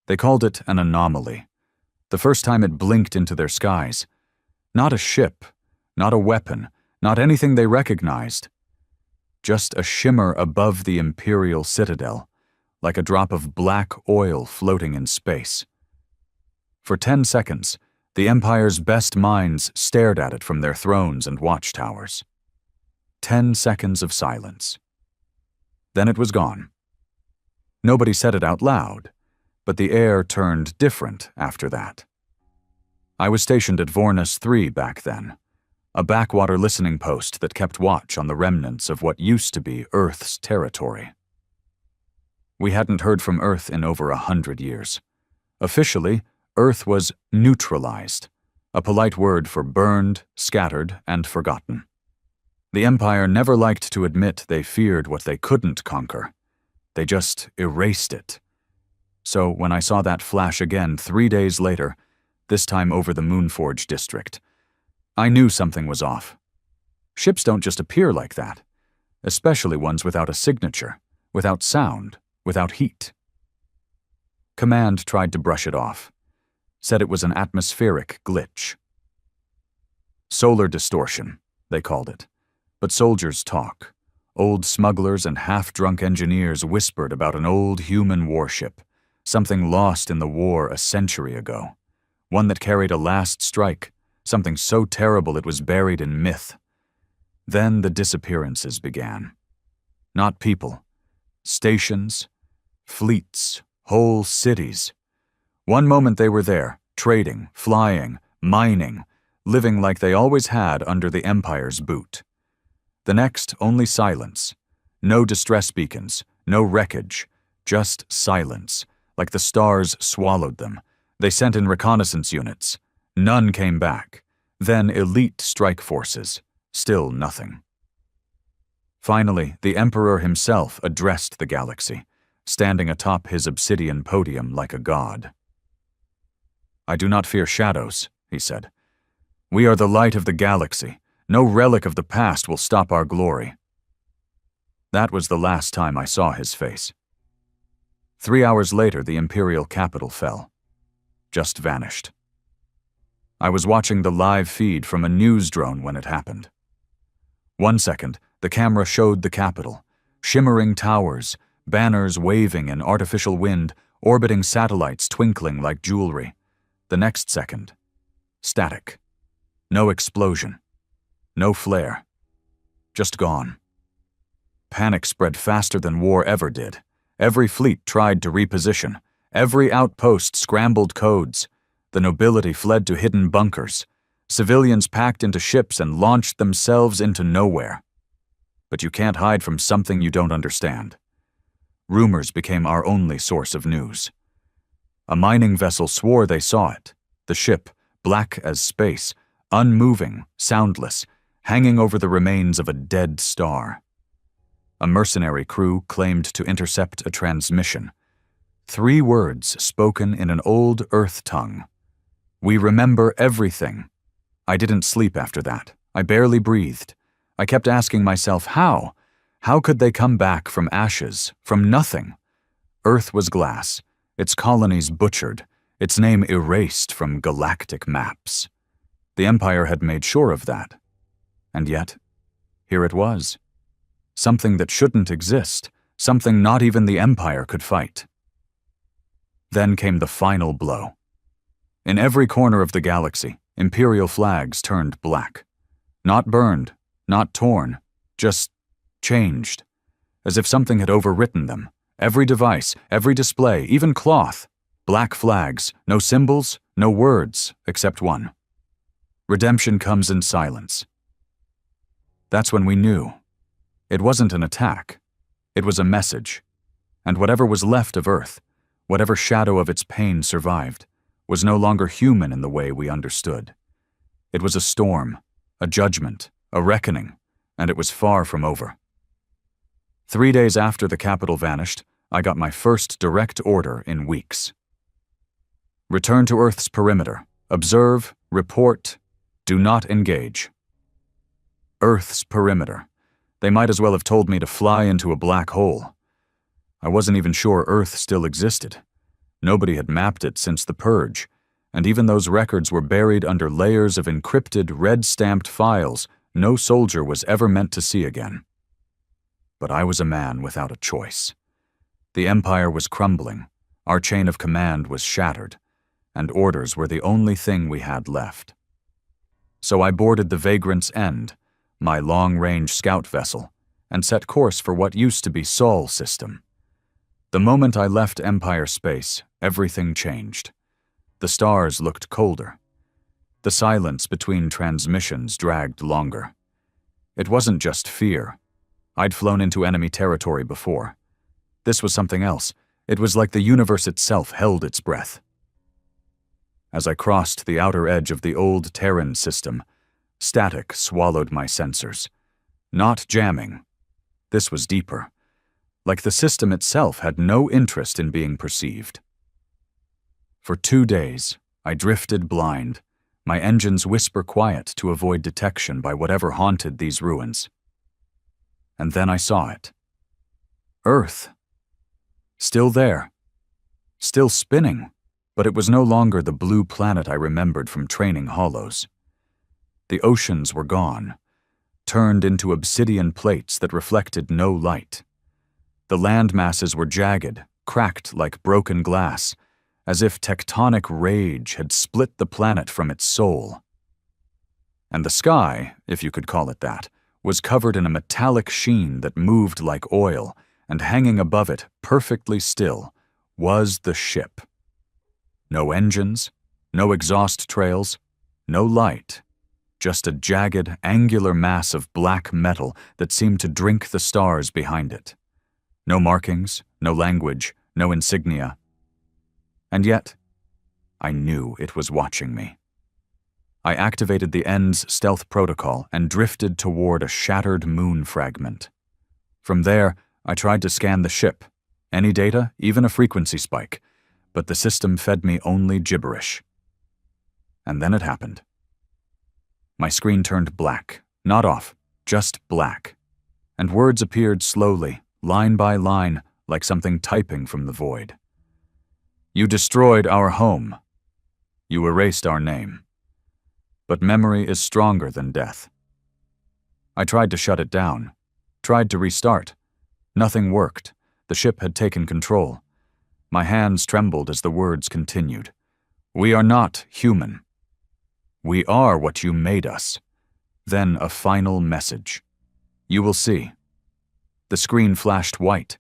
They called it an anomaly. The first time it blinked into their skies. Not a ship, not a weapon, not anything they recognized. Just a shimmer above the Imperial Citadel, like a drop of black oil floating in space. For 10 seconds, the Empire's best minds stared at it from their thrones and watchtowers. 10 seconds of silence. Then it was gone. Nobody said it out loud, but the air turned different after that. I was stationed at Vornus 3 back then, a backwater listening post that kept watch on the remnants of what used to be Earth's territory. We hadn't heard from Earth in over 100 years. Officially, Earth was neutralized, a polite word for burned, scattered, and forgotten. The Empire never liked to admit they feared what they couldn't conquer. They just erased it. So when I saw that flash again 3 days later, this time over the Moonforge district, I knew something was off. Ships don't just appear like that, especially ones without a signature, without sound, without heat. Command tried to brush it off, said it was an atmospheric glitch. Solar distortion, they called it, but soldiers talk. Old smugglers and half-drunk engineers whispered about an old human warship, something lost in the war a century ago, one that carried a last strike, something so terrible it was buried in myth. Then the disappearances began. Not people, stations, fleets, whole cities. One moment they were there, trading, flying, mining, living like they always had under the Empire's boot. The next, only silence. No distress beacons, no wreckage, just silence, like the stars swallowed them. They sent in reconnaissance units. None came back. Then elite strike forces. Still nothing. Finally, the Emperor himself addressed the galaxy, standing atop his obsidian podium like a god. "I do not fear shadows," he said. "We are the light of the galaxy. No relic of the past will stop our glory." That was the last time I saw his face. 3 hours later, the Imperial capital fell. Just vanished. I was watching the live feed from a news drone when it happened. 1 second, the camera showed the capital, shimmering towers, banners waving in artificial wind, orbiting satellites twinkling like jewelry. The next second, static. No explosion. No flare. Just gone. Panic spread faster than war ever did. Every fleet tried to reposition. Every outpost scrambled codes. The nobility fled to hidden bunkers. Civilians packed into ships and launched themselves into nowhere. But you can't hide from something you don't understand. Rumors became our only source of news. A mining vessel swore they saw it. The ship, black as space, unmoving, soundless, hanging over the remains of a dead star. A mercenary crew claimed to intercept a transmission. 3 words spoken in an old Earth tongue. "We remember everything." I didn't sleep after that. I barely breathed. I kept asking myself, how? How could they come back from ashes, from nothing? Earth was glass, its colonies butchered, its name erased from galactic maps. The Empire had made sure of that. And yet, here it was. Something that shouldn't exist, something not even the Empire could fight. Then came the final blow. In every corner of the galaxy, Imperial flags turned black. Not burned, not torn, just changed, as if something had overwritten them. Every device, every display, even cloth. Black flags, no symbols, no words, except one. Redemption comes in silence. That's when we knew. It wasn't an attack. It was a message. And whatever was left of Earth, whatever shadow of its pain survived, was no longer human in the way we understood. It was a storm, a judgment, a reckoning, and it was far from over. 3 days after the capital vanished, I got my first direct order in weeks. Return to Earth's perimeter. Observe, report, do not engage. Earth's perimeter. They might as well have told me to fly into a black hole. I wasn't even sure Earth still existed. Nobody had mapped it since the Purge, and even those records were buried under layers of encrypted, red-stamped files no soldier was ever meant to see again. But I was a man without a choice. The Empire was crumbling, our chain of command was shattered, and orders were the only thing we had left. So I boarded the Vagrant's End, my long-range scout vessel, and set course for what used to be Sol system. The moment I left Empire space, everything changed. The stars looked colder. The silence between transmissions dragged longer. It wasn't just fear. I'd flown into enemy territory before. This was something else. It was like the universe itself held its breath. As I crossed the outer edge of the old Terran system, static swallowed my sensors. Not jamming. This was deeper. Like the system itself had no interest in being perceived. For 2 days, I drifted blind, my engines whisper quiet to avoid detection by whatever haunted these ruins. And then I saw it. Earth. Still there. Still spinning, but it was no longer the blue planet I remembered from training hollows. The oceans were gone, turned into obsidian plates that reflected no light. The land masses were jagged, cracked like broken glass, as if tectonic rage had split the planet from its soul. And the sky, if you could call it that, was covered in a metallic sheen that moved like oil, and hanging above it, perfectly still, was the ship. No engines, no exhaust trails, no light, just a jagged, angular mass of black metal that seemed to drink the stars behind it. No markings, no language, no insignia. And yet, I knew it was watching me. I activated the End's stealth protocol and drifted toward a shattered moon fragment. From there, I tried to scan the ship, any data, even a frequency spike, but the system fed me only gibberish. And then it happened. My screen turned black, not off, just black, and words appeared slowly, line by line, like something typing from the void. You destroyed our home. You erased our name. But memory is stronger than death. I tried to shut it down, tried to restart. Nothing worked. The ship had taken control. My hands trembled as the words continued. We are not human. We are what you made us. Then a final message. You will see. The screen flashed white,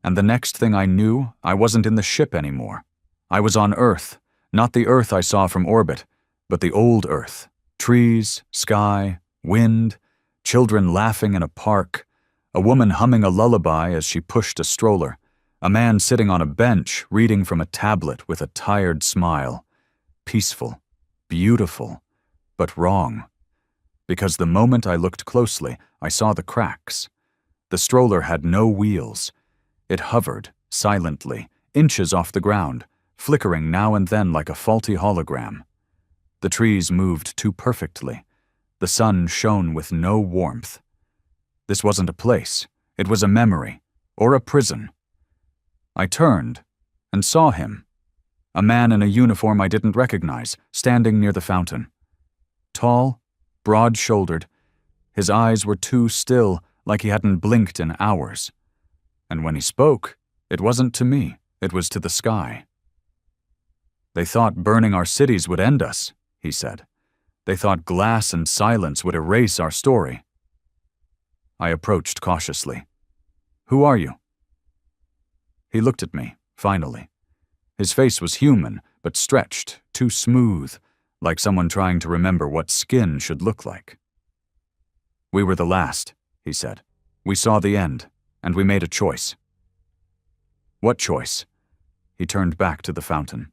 and the next thing I knew, I wasn't in the ship anymore. I was on Earth, not the Earth I saw from orbit, but the old Earth. Trees, sky, wind, children laughing in a park, a woman humming a lullaby as she pushed a stroller, a man sitting on a bench reading from a tablet with a tired smile. Peaceful, beautiful, but wrong. Because the moment I looked closely, I saw the cracks. The stroller had no wheels. It hovered, silently, inches off the ground, flickering now and then like a faulty hologram. The trees moved too perfectly. The sun shone with no warmth. This wasn't a place. It was a memory, or a prison. I turned and saw him, a man in a uniform I didn't recognize, standing near the fountain. Tall, broad-shouldered, his eyes were too still, like he hadn't blinked in hours. And when he spoke, it wasn't to me, it was to the sky. They thought burning our cities would end us, he said. They thought glass and silence would erase our story. I approached cautiously. Who are you? He looked at me, finally. His face was human, but stretched, too smooth, like someone trying to remember what skin should look like. We were the last, he said. We saw the end, and we made a choice. What choice? He turned back to the fountain.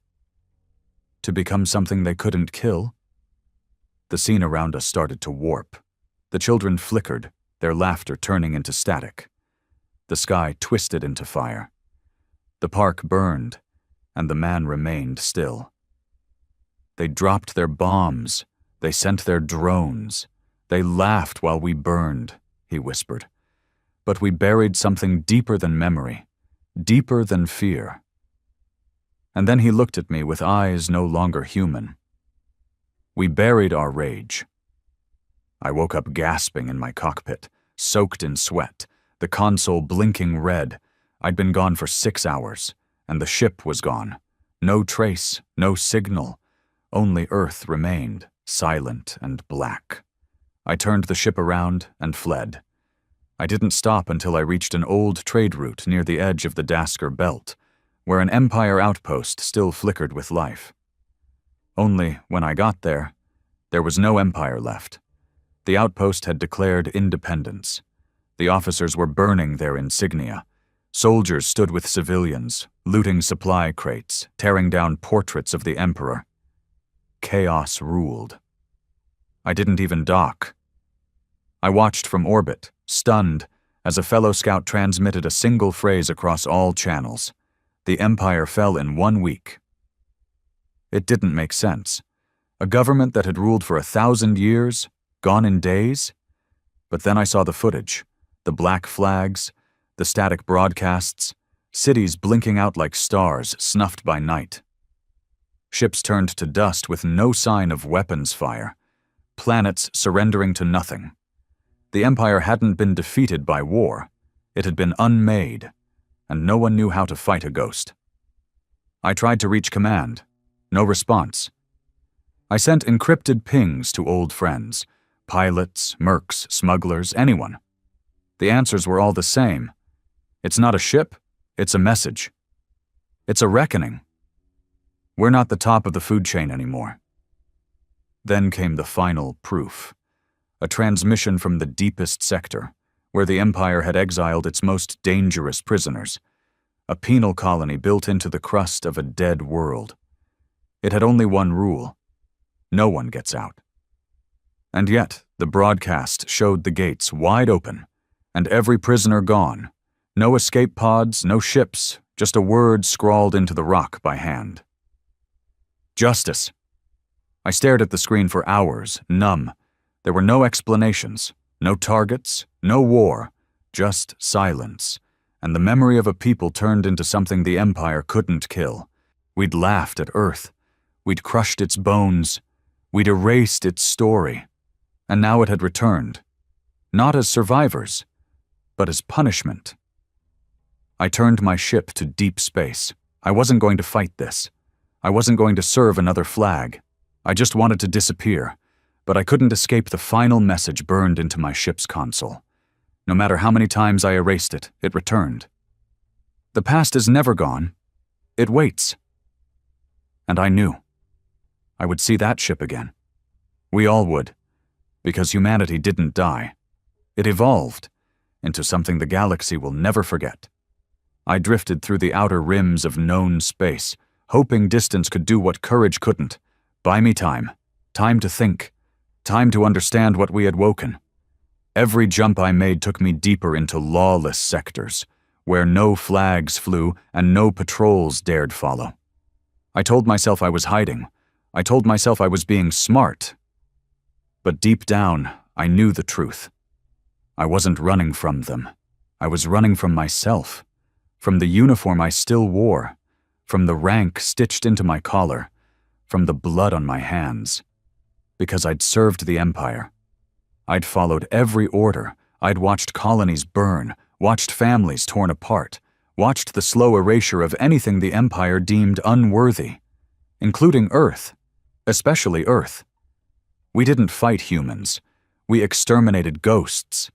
To become something they couldn't kill? The scene around us started to warp. The children flickered, their laughter turning into static. The sky twisted into fire. The park burned, and the man remained still. They dropped their bombs. They sent their drones. They laughed while we burned, he whispered. But we buried something deeper than memory, deeper than fear. And then he looked at me with eyes no longer human. We buried our rage. I woke up gasping in my cockpit, soaked in sweat, the console blinking red. I'd been gone for 6 hours, and the ship was gone. No trace, no signal. Only Earth remained, silent and black. I turned the ship around and fled. I didn't stop until I reached an old trade route near the edge of the Dasker Belt, where an Empire outpost still flickered with life. Only, when I got there was no Empire left. The outpost had declared independence. The officers were burning their insignia. Soldiers stood with civilians, looting supply crates, tearing down portraits of the Emperor. Chaos ruled. I didn't even dock. I watched from orbit, stunned, as a fellow scout transmitted a single phrase across all channels. The Empire fell in 1 week. It didn't make sense. A government that had ruled for 1,000 years, gone in days? But then I saw the footage, the black flags, the static broadcasts, cities blinking out like stars snuffed by night. Ships turned to dust with no sign of weapons fire, planets surrendering to nothing. The Empire hadn't been defeated by war. It had been unmade, and no one knew how to fight a ghost. I tried to reach command. No response. I sent encrypted pings to old friends, pilots, mercs, smugglers, anyone. The answers were all the same. It's not a ship, it's a message. It's a reckoning. We're not the top of the food chain anymore. Then came the final proof. A transmission from the deepest sector, where the Empire had exiled its most dangerous prisoners. A penal colony built into the crust of a dead world. It had only one rule. No one gets out. And yet, the broadcast showed the gates wide open, and every prisoner gone. No escape pods, no ships, just a word scrawled into the rock by hand. Justice. I stared at the screen for hours, numb. There were no explanations, no targets, no war, just silence, and the memory of a people turned into something the Empire couldn't kill. We'd laughed at Earth. We'd crushed its bones. We'd erased its story. And now it had returned. Not as survivors, but as punishment. I turned my ship to deep space. I wasn't going to fight this. I wasn't going to serve another flag. I just wanted to disappear, but I couldn't escape the final message burned into my ship's console. No matter how many times I erased it, it returned. The past is never gone. It waits. And I knew. I would see that ship again. We all would, because humanity didn't die. It evolved into something the galaxy will never forget. I drifted through the outer rims of known space, hoping distance could do what courage couldn't. Buy me time. Time to think. Time to understand what we had woken. Every jump I made took me deeper into lawless sectors, where no flags flew and no patrols dared follow. I told myself I was hiding. I told myself I was being smart. But deep down, I knew the truth. I wasn't running from them. I was running from myself, from the uniform I still wore, from the rank stitched into my collar, from the blood on my hands. Because I'd served the Empire. I'd followed every order. I'd watched colonies burn, watched families torn apart, watched the slow erasure of anything the Empire deemed unworthy, including Earth, especially Earth. We didn't fight humans. We exterminated ghosts.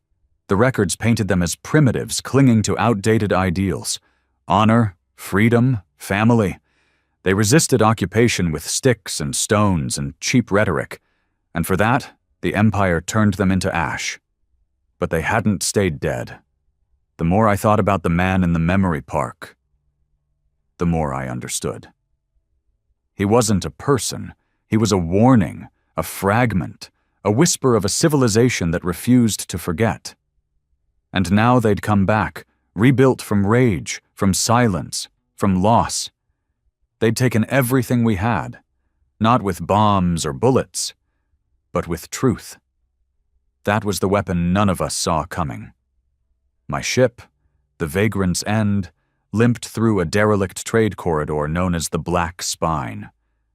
The records painted them as primitives clinging to outdated ideals. Honor, freedom, family. They resisted occupation with sticks and stones and cheap rhetoric, and for that, the Empire turned them into ash. But they hadn't stayed dead. The more I thought about the man in the memory park, the more I understood. He wasn't a person. He was a warning, a fragment, a whisper of a civilization that refused to forget. And now they'd come back, rebuilt from rage, from silence, from loss. They'd taken everything we had, not with bombs or bullets, but with truth. That was the weapon none of us saw coming. My ship, the Vagrant's End, limped through a derelict trade corridor known as the Black Spine,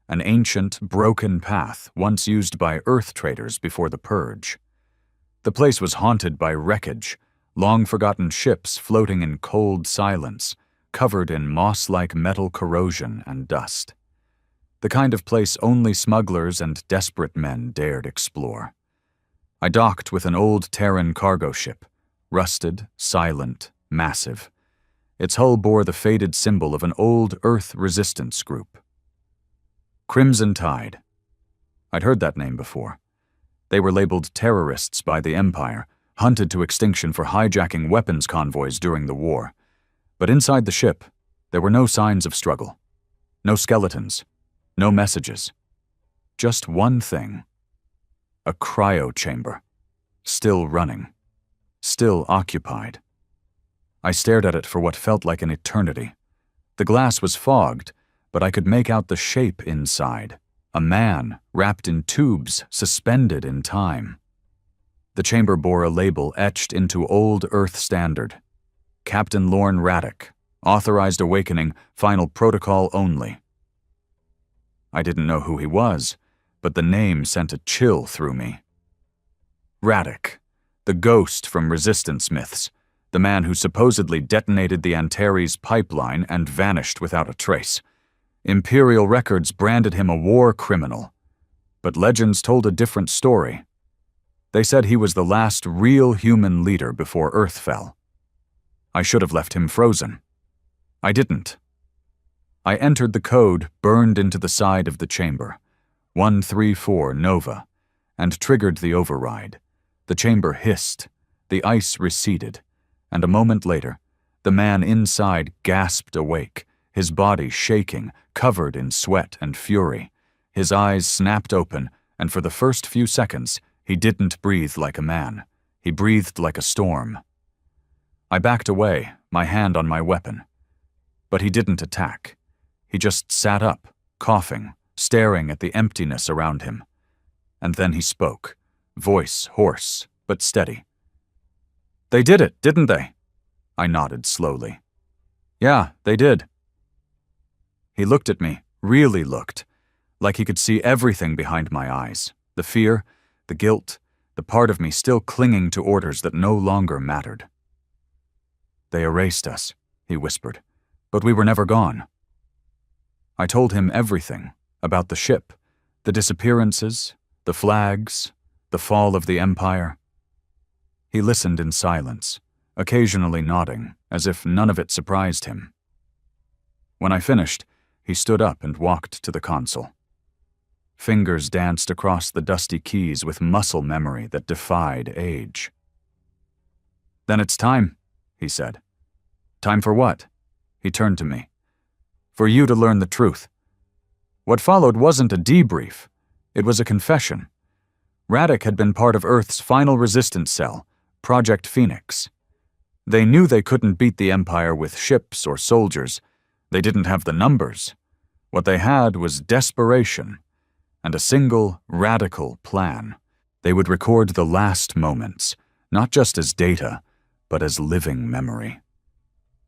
an ancient, broken path once used by Earth traders before the Purge. The place was haunted by wreckage, long-forgotten ships floating in cold silence, covered in moss-like metal corrosion and dust. The kind of place only smugglers and desperate men dared explore. I docked with an old Terran cargo ship, rusted, silent, massive. Its hull bore the faded symbol of an old Earth resistance group. Crimson Tide. I'd heard that name before. They were labeled terrorists by the Empire, hunted to extinction for hijacking weapons convoys during the war. But inside the ship, there were no signs of struggle. No skeletons. No messages. Just one thing. A cryo chamber. Still running. Still occupied. I stared at it for what felt like an eternity. The glass was fogged, but I could make out the shape inside. A man wrapped in tubes, suspended in time. The chamber bore a label etched into old Earth standard. Captain Lorne Radek, authorized awakening, final protocol only. I didn't know who he was, but the name sent a chill through me. Radek, the ghost from Resistance myths, the man who supposedly detonated the Antares pipeline and vanished without a trace. Imperial records branded him a war criminal, but legends told a different story. They said he was the last real human leader before Earth fell. I should have left him frozen. I didn't. I entered the code burned into the side of the chamber, 134 Nova, and triggered the override. The chamber hissed, the ice receded, and a moment later, the man inside gasped awake, his body shaking, covered in sweat and fury. His eyes snapped open, and for the first few seconds, he didn't breathe like a man. He breathed like a storm. I backed away, my hand on my weapon. But he didn't attack. He just sat up, coughing, staring at the emptiness around him. And then he spoke, voice hoarse, but steady. "They did it, didn't they?" I nodded slowly. "Yeah, they did." He looked at me, really looked, like he could see everything behind my eyes, the fear, the guilt, the part of me still clinging to orders that no longer mattered. "They erased us," he whispered, "but we were never gone." I told him everything, about the ship, the disappearances, the flags, the fall of the Empire. He listened in silence, occasionally nodding, as if none of it surprised him. When I finished, he stood up and walked to the console. Fingers danced across the dusty keys with muscle memory that defied age. "Then it's time," he said. "Time for what?" He turned to me. "For you to learn the truth." What followed wasn't a debrief. It was a confession. Radek had been part of Earth's final resistance cell, Project Phoenix. They knew they couldn't beat the Empire with ships or soldiers. They didn't have the numbers. What they had was desperation, and a single, radical plan. They would record the last moments, not just as data, but as living memory.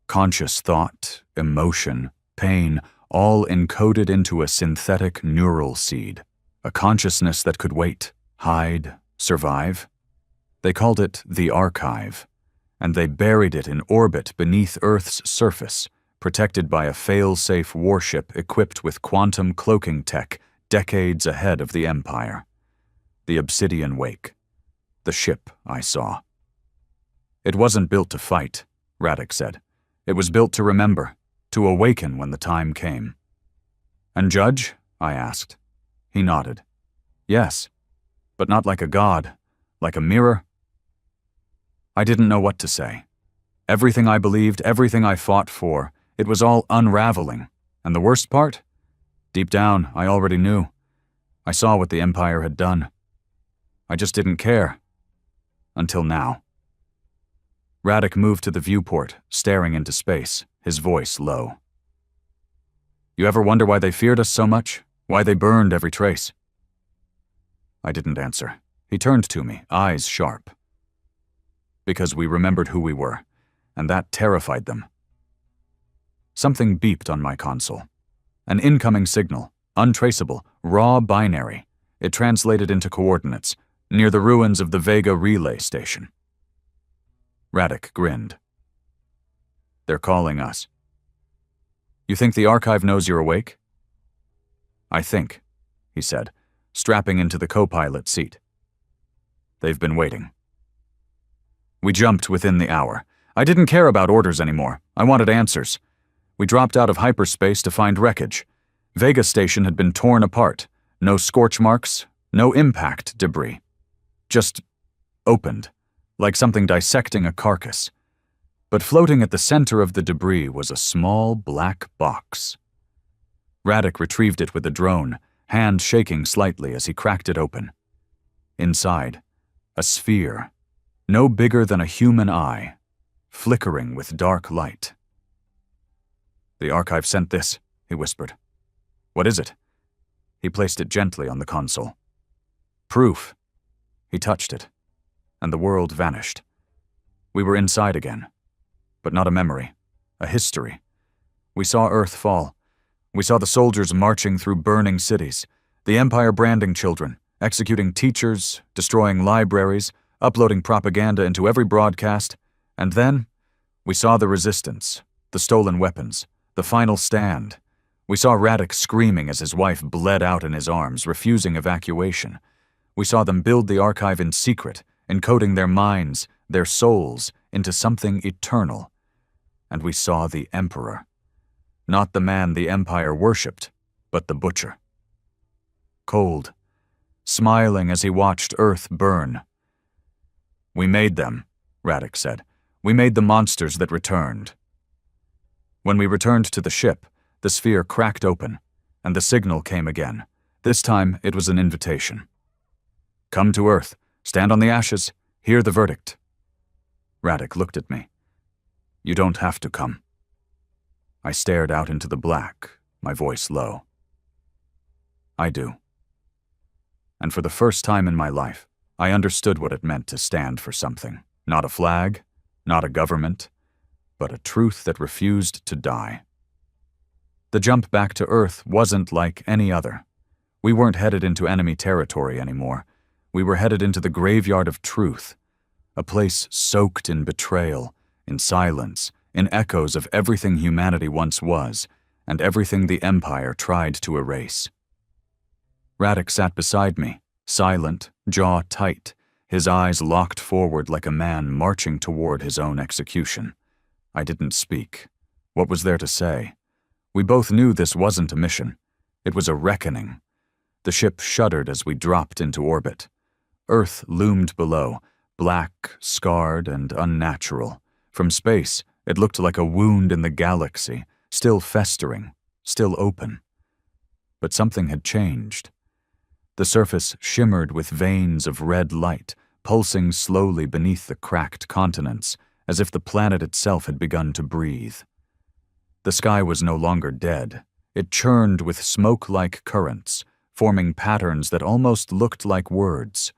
Conscious thought, emotion, pain, all encoded into a synthetic neural seed, a consciousness that could wait, hide, survive. They called it the Archive, and they buried it in orbit beneath Earth's surface, protected by a fail-safe warship equipped with quantum cloaking tech decades ahead of the Empire. The Obsidian Wake. The ship I saw. "It wasn't built to fight," Radek said. "It was built to remember, to awaken when the time came." "And judge?" I asked. He nodded. "Yes, but not like a god, like a mirror." I didn't know what to say. Everything I believed, everything I fought for, it was all unraveling. And the worst part? Deep down, I already knew. I saw what the Empire had done. I just didn't care. Until now. Radek moved to the viewport, staring into space, his voice low. "You ever wonder why they feared us so much? Why they burned every trace?" I didn't answer. He turned to me, eyes sharp. "Because we remembered who we were, and that terrified them." Something beeped on my console. An incoming signal, untraceable, raw binary. It translated into coordinates, near the ruins of the Vega relay station. Radek grinned. They're calling us. You think the archive knows you're awake? I think, he said, strapping into the co-pilot seat. They've been waiting. We jumped within the hour. I didn't care about orders anymore. I wanted answers. We dropped out of hyperspace to find wreckage. Vega Station had been torn apart. No scorch marks, no impact debris. Just opened, like something dissecting a carcass. But floating at the center of the debris was a small black box. Radek retrieved it with a drone, hand shaking slightly as he cracked it open. Inside, a sphere, no bigger than a human eye, flickering with dark light. The archive sent this, he whispered. What is it? He placed it gently on the console. Proof. He touched it, and the world vanished. We were inside again, but not a memory, a history. We saw Earth fall. We saw the soldiers marching through burning cities, the Empire branding children, executing teachers, destroying libraries, uploading propaganda into every broadcast, and then we saw the resistance, the stolen weapons, the final stand. We saw Radek screaming as his wife bled out in his arms, refusing evacuation. We saw them build the archive in secret, encoding their minds, their souls, into something eternal. And we saw the Emperor. Not the man the Empire worshipped, but the butcher. Cold, smiling as he watched Earth burn. We made them, Radek said. We made the monsters that returned. When we returned to the ship, the sphere cracked open, and the signal came again. This time, it was an invitation. Come to Earth, stand on the ashes, hear the verdict. Radek looked at me. You don't have to come. I stared out into the black, my voice low. I do. And for the first time in my life, I understood what it meant to stand for something. Not a flag, not a government, but a truth that refused to die. The jump back to Earth wasn't like any other. We weren't headed into enemy territory anymore. We were headed into the graveyard of truth, a place soaked in betrayal, in silence, in echoes of everything humanity once was, and everything the Empire tried to erase. Radek sat beside me, silent, jaw tight, his eyes locked forward like a man marching toward his own execution. I didn't speak. What was there to say? We both knew this wasn't a mission. It was a reckoning. The ship shuddered as we dropped into orbit. Earth loomed below, black, scarred, and unnatural. From space, it looked like a wound in the galaxy, still festering, still open. But something had changed. The surface shimmered with veins of red light, pulsing slowly beneath the cracked continents, as if the planet itself had begun to breathe. The sky was no longer dead. It churned with smoke-like currents, forming patterns that almost looked like words.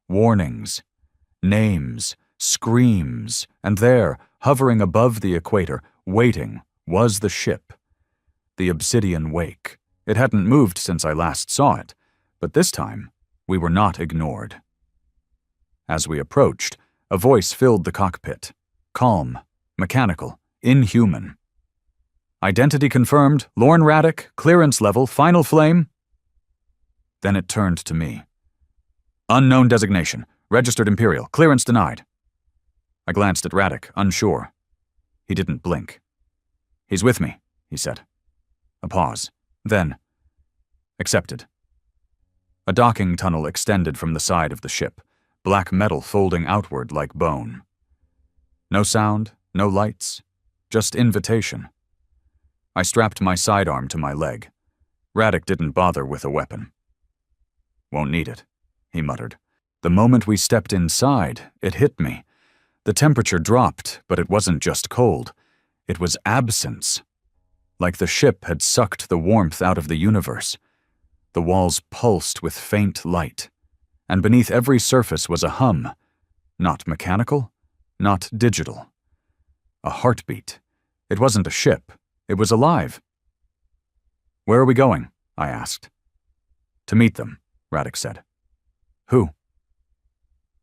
Warnings, names, screams, and there, hovering above the equator, waiting, was the ship. The Obsidian Wake. It hadn't moved since I last saw it, but this time, we were not ignored. As we approached, a voice filled the cockpit. Calm, mechanical, inhuman. Identity confirmed, Lorne Radek, clearance level, final flame. Then it turned to me. Unknown designation, registered Imperial, clearance denied. I glanced at Radek, unsure. He didn't blink. He's with me, he said. A pause. Then, accepted. A docking tunnel extended from the side of the ship, black metal folding outward like bone. No sound, no lights, just invitation. I strapped my sidearm to my leg. Radek didn't bother with a weapon. Won't need it, he muttered. The moment we stepped inside, it hit me. The temperature dropped, but it wasn't just cold. It was absence. Like the ship had sucked the warmth out of the universe. The walls pulsed with faint light, and beneath every surface was a hum. Not mechanical, not digital. A heartbeat. It wasn't a ship. It was alive. "Where are we going?" I asked. "To meet them," Radek said. "Who?"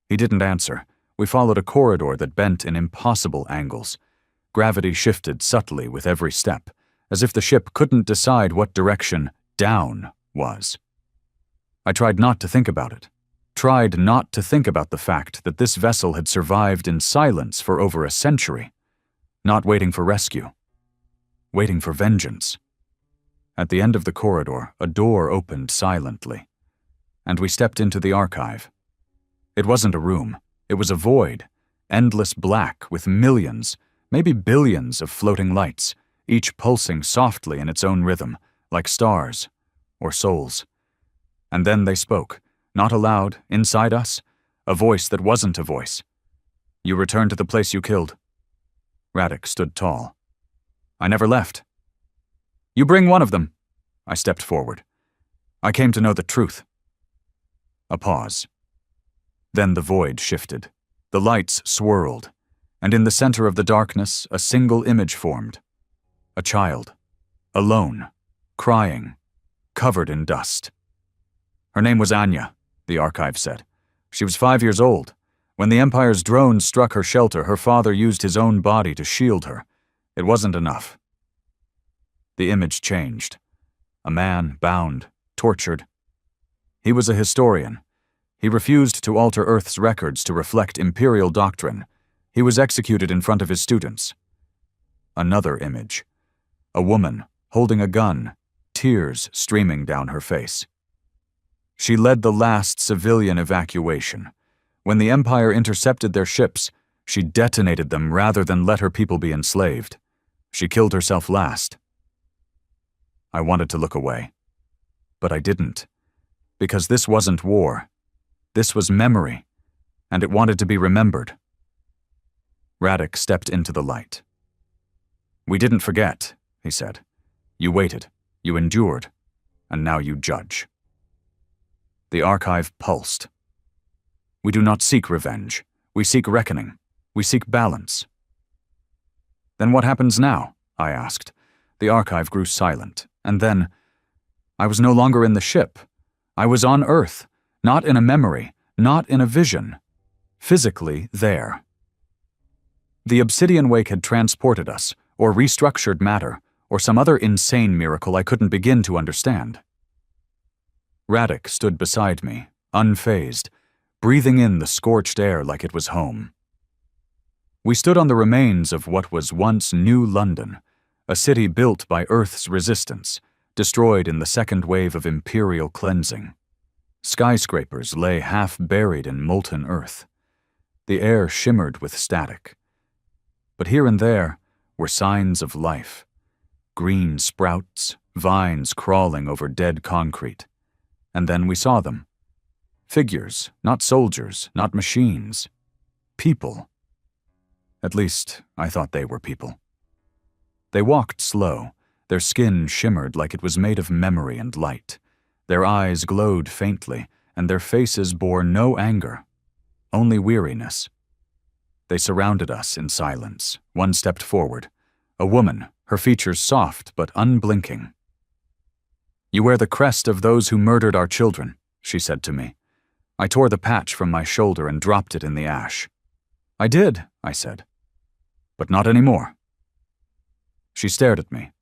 He didn't answer. We followed a corridor that bent in impossible angles. Gravity shifted subtly with every step, as if the ship couldn't decide what direction down was. I tried not to think about it. Tried not to think about the fact that this vessel had survived in silence for over a century, not waiting for rescue, waiting for vengeance. At the end of the corridor, a door opened silently, and we stepped into the archive. It wasn't a room. It was a void, endless black with millions, maybe billions of floating lights, each pulsing softly in its own rhythm, like stars or souls. And then they spoke, not aloud, inside us, a voice that wasn't a voice. "You returned to the place you killed." Radek stood tall. "I never left." "You bring one of them." I stepped forward. "I came to know the truth." A pause. Then the void shifted. The lights swirled, and in the center of the darkness, a single image formed. A child, alone, crying, covered in dust. "Her name was Anya," the archive said. "She was 5 years old. When the Empire's drones struck her shelter, her father used his own body to shield her. It wasn't enough." The image changed. A man bound, tortured. He was a historian. He refused to alter Earth's records to reflect imperial doctrine. He was executed in front of his students. Another image. A woman, holding a gun, tears streaming down her face. She led the last civilian evacuation. When the Empire intercepted their ships, she detonated them rather than let her people be enslaved. She killed herself last. I wanted to look away, but I didn't, because this wasn't war. This was memory, and it wanted to be remembered. Radek stepped into the light. "We didn't forget," he said. "You waited, you endured, and now you judge." The archive pulsed. "We do not seek revenge. We seek reckoning. We seek balance." "Then what happens now?" I asked. The archive grew silent, and then, I was no longer in the ship. I was on Earth, not in a memory, not in a vision. Physically there. The obsidian wake had transported us, or restructured matter, or some other insane miracle I couldn't begin to understand. Radek stood beside me, unfazed, breathing in the scorched air like it was home. We stood on the remains of what was once New London, a city built by Earth's resistance, destroyed in the second wave of imperial cleansing. Skyscrapers lay half buried in molten earth. The air shimmered with static. But here and there were signs of life. Green sprouts, vines crawling over dead concrete. And then we saw them. Figures, not soldiers, not machines. People. At least, I thought they were people. They walked slow. Their skin shimmered like it was made of memory and light. Their eyes glowed faintly, and their faces bore no anger, only weariness. They surrounded us in silence. One stepped forward. A woman, her features soft but unblinking. "You wear the crest of those who murdered our children," she said to me. I tore the patch from my shoulder and dropped it in the ash. "I did," I said. "But not anymore." She stared at me,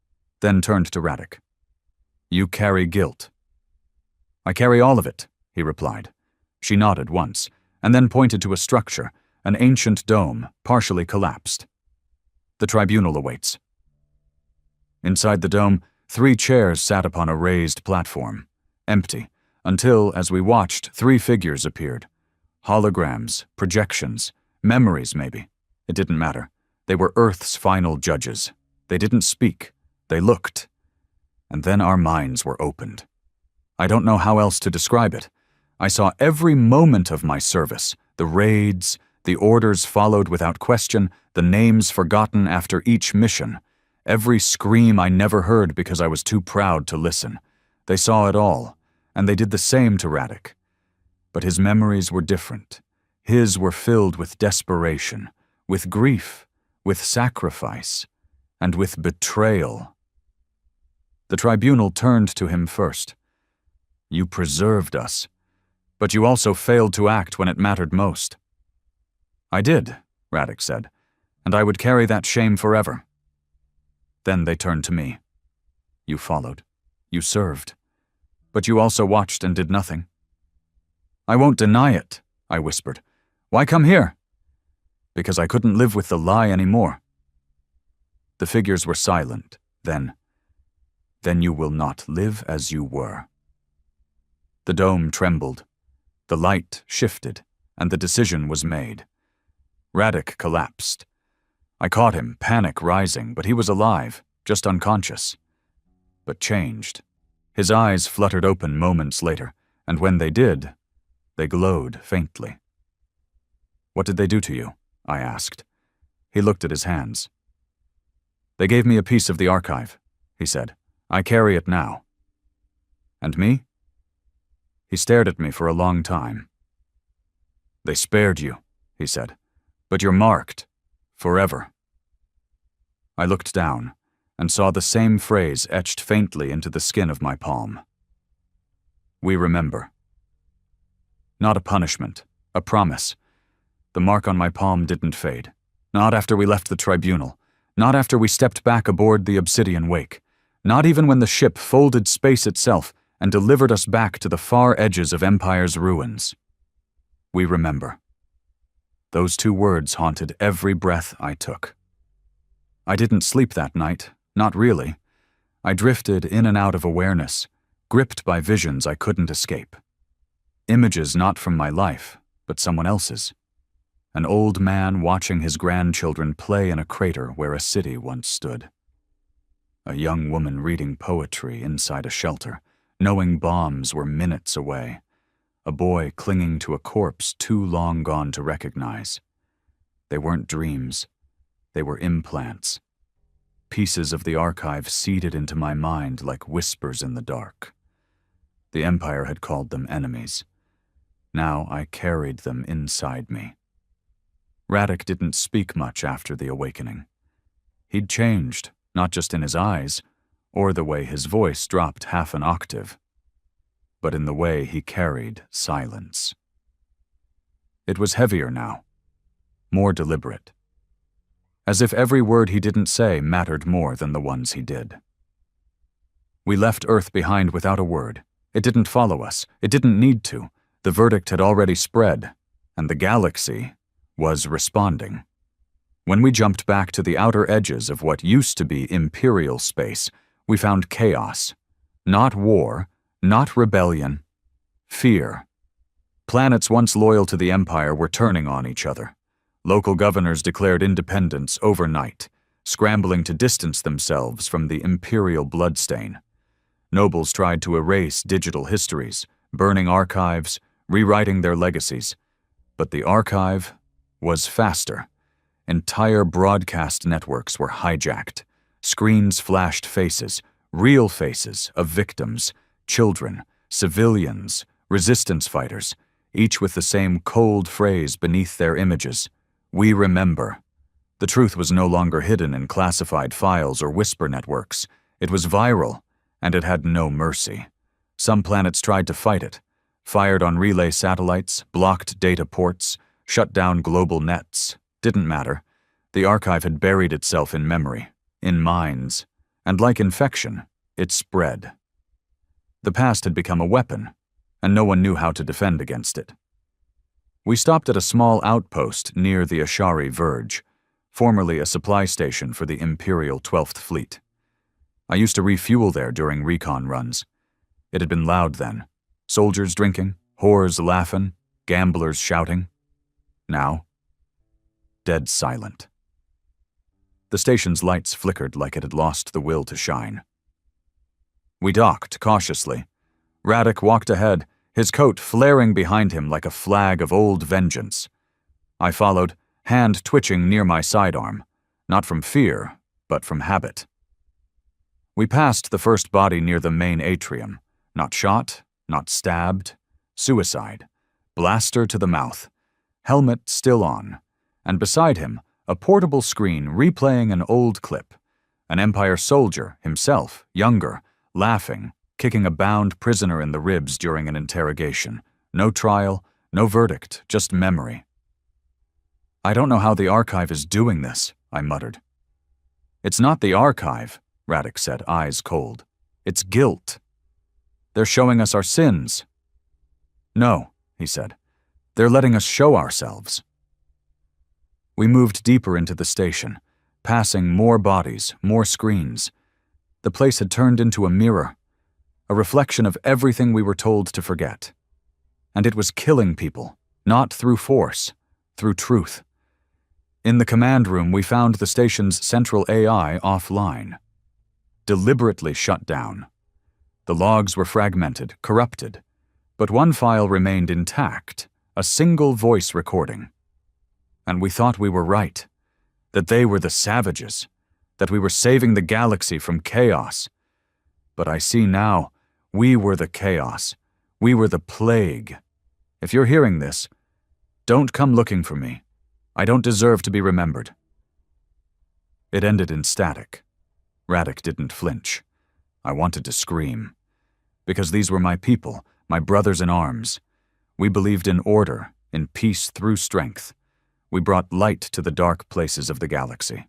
then turned to Radek. "You carry guilt." "I carry all of it," he replied. She nodded once, and then pointed to a structure, an ancient dome, partially collapsed. "The tribunal awaits." Inside the dome, 3 chairs sat upon a raised platform, empty, until, as we watched, 3 figures appeared. Holograms, projections, memories maybe. It didn't matter. They were Earth's final judges. They didn't speak. They looked. And then our minds were opened. I don't know how else to describe it. I saw every moment of my service, the raids, the orders followed without question, the names forgotten after each mission, every scream I never heard because I was too proud to listen. They saw it all, and they did the same to Radek. But his memories were different. His were filled with desperation, with grief, with sacrifice, and with betrayal The tribunal turned to him first. "You preserved us, but you also failed to act when it mattered most." "I did," Radek said, "and I would carry that shame forever." Then they turned to me. "You followed. You served. But you also watched and did nothing." "I won't deny it," I whispered. "Why come here?" "Because I couldn't live with the lie anymore." The figures were silent. Then you will not live as you were." The dome trembled. The light shifted, and the decision was made. Radek collapsed. I caught him, panic rising, but he was alive, just unconscious. But changed. His eyes fluttered open moments later, and when they did, they glowed faintly. "What did they do to you?" I asked. He looked at his hands. "They gave me a piece of the archive," he said. "I carry it now." "And me?" He stared at me for a long time. "They spared you," he said, "but you're marked. Forever." I looked down and saw the same phrase etched faintly into the skin of my palm. "We remember." Not a punishment, a promise. The mark on my palm didn't fade. Not after we left the tribunal. Not after we stepped back aboard the Obsidian Wake. Not even when the ship folded space itself and delivered us back to the far edges of Empire's ruins. We remember. Those two words haunted every breath I took. I didn't sleep that night, not really. I drifted in and out of awareness, gripped by visions I couldn't escape. Images not from my life, but someone else's. An old man watching his grandchildren play in a crater where a city once stood. A young woman reading poetry inside a shelter, knowing bombs were minutes away. A boy clinging to a corpse too long gone to recognize. They weren't dreams. They were implants. Pieces of the archive seeded into my mind like whispers in the dark. The Empire had called them enemies. Now I carried them inside me. Radek didn't speak much after the awakening. He'd changed, not just in his eyes, or the way his voice dropped half an octave, but in the way he carried silence. It was heavier now, more deliberate. As if every word he didn't say mattered more than the ones he did. We left Earth behind without a word. It didn't follow us. It didn't need to. The verdict had already spread, and the galaxy was responding. When we jumped back to the outer edges of what used to be Imperial space, we found chaos. Not war, not rebellion. Fear. Planets once loyal to the Empire were turning on each other. Local governors declared independence overnight, scrambling to distance themselves from the Imperial bloodstain. Nobles tried to erase digital histories, burning archives, rewriting their legacies. But the archive was faster. Entire broadcast networks were hijacked. Screens flashed faces, real faces of victims, children, civilians, resistance fighters, each with the same cold phrase beneath their images. We remember. The truth was no longer hidden in classified files or whisper networks. It was viral, and it had no mercy. Some planets tried to fight it, fired on relay satellites, blocked data ports, shut down global nets. Didn't matter. The archive had buried itself in memory, in minds, and like infection, it spread. The past had become a weapon, and no one knew how to defend against it. We stopped at a small outpost near the Ashari Verge, formerly a supply station for the Imperial 12th Fleet. I used to refuel there during recon runs. It had been loud then. Soldiers drinking, whores laughing, gamblers shouting. Now, dead silent. The station's lights flickered like it had lost the will to shine. We docked cautiously. Radek walked ahead, his coat flaring behind him like a flag of old vengeance. I followed, hand twitching near my sidearm, not from fear, but from habit. We passed the first body near the main atrium. Not shot, not stabbed. Suicide. Blaster to the mouth. Helmet still on. And beside him, a portable screen replaying an old clip. An Empire soldier, himself, younger, laughing, kicking a bound prisoner in the ribs during an interrogation. No trial, no verdict, just memory. "I don't know how the archive is doing this," I muttered. "It's not the archive," Radek said, eyes cold. "It's guilt. They're showing us our sins." "No," he said. "They're letting us show ourselves." We moved deeper into the station, passing more bodies, more screens. The place had turned into a mirror, a reflection of everything we were told to forget. And it was killing people, not through force, through truth. In the command room, we found the station's central AI offline, deliberately shut down. The logs were fragmented, corrupted, but one file remained intact, a single voice recording. And we thought we were right, that they were the savages, that we were saving the galaxy from chaos. But I see now, we were the chaos. We were the plague. If you're hearing this, don't come looking for me. I don't deserve to be remembered. It ended in static. Radek didn't flinch. I wanted to scream. Because these were my people, my brothers in arms. We believed in order, in peace through strength. We brought light to the dark places of the galaxy.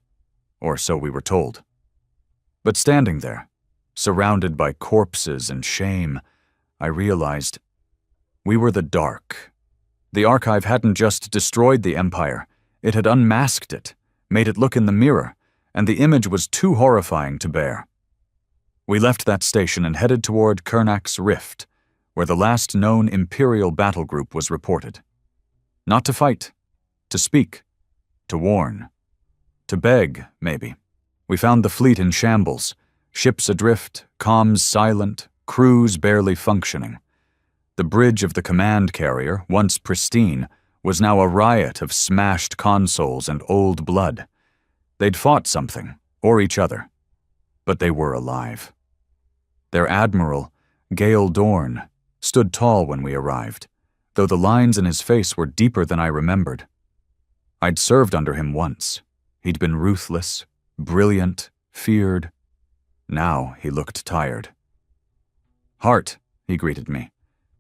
Or so we were told. But standing there, surrounded by corpses and shame, I realized we were the dark. The archive hadn't just destroyed the Empire, it had unmasked it, made it look in the mirror, and the image was too horrifying to bear. We left that station and headed toward Kernak's Rift, where the last known Imperial battle group was reported. Not to fight, to speak, to warn, to beg, maybe. We found the fleet in shambles, ships adrift, comms silent, crews barely functioning. The bridge of the command carrier, once pristine, was now a riot of smashed consoles and old blood. They'd fought something, or each other, but they were alive. Their admiral, Gale Dorn, stood tall when we arrived, though the lines in his face were deeper than I remembered. I'd served under him once. He'd been ruthless, brilliant, feared. Now he looked tired. "Hart," he greeted me.